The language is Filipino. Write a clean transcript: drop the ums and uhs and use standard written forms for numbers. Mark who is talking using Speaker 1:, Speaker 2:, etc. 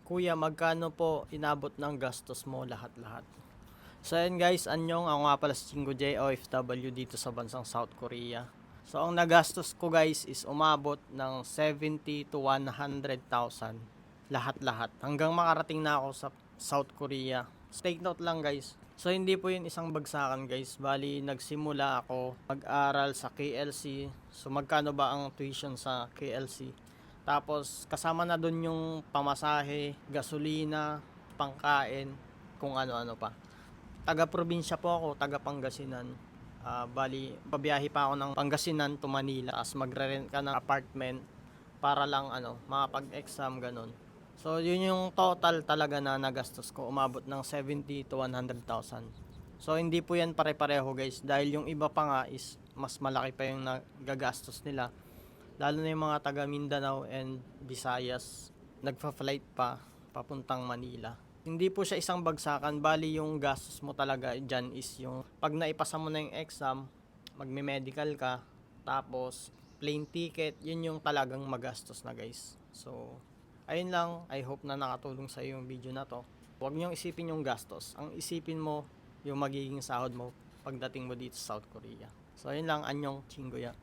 Speaker 1: Kuya, magkano po inabot ng gastos mo lahat-lahat? So ayun guys, anyong ako nga pala si Chingo J, OFW dito sa bansang South Korea. So ang nagastos ko guys is umabot ng 70 to 100,000 lahat-lahat hanggang makarating na ako sa South Korea. So, take note lang guys. So hindi po yun isang bagsakan guys. Bali nagsimula ako mag-aral sa KLC. So magkano ba ang tuition sa KLC? Tapos kasama na dun yung pamasahe, gasolina, pangkain, kung ano-ano pa. Taga-probinsya po ako, taga Pangasinan. Bali, pabiyahe pa ako ng Pangasinan to Manila. As magre-rent ka ng apartment para lang makapag-exam ganun. So yun yung total talaga na nagastos ko. Umabot ng 70 to 100,000. So hindi po yan pare-pareho guys. Dahil yung iba pa nga is mas malaki pa yung nagagastos nila. Lalo na yung mga taga Mindanao and Visayas, nagfa-flight pa papuntang Manila. Hindi po siya isang bagsakan, bali yung gastos mo talaga dyan is yung pag naipasa mo na yung exam, magme-medical ka, tapos plane ticket, yun yung talagang magastos na guys. So, ayun lang, I hope na nakatulong sa iyo yung video na to. Huwag niyong isipin yung gastos, ang isipin mo yung magiging sahod mo pagdating mo dito sa South Korea. So, ayun lang, anyong Chingoya.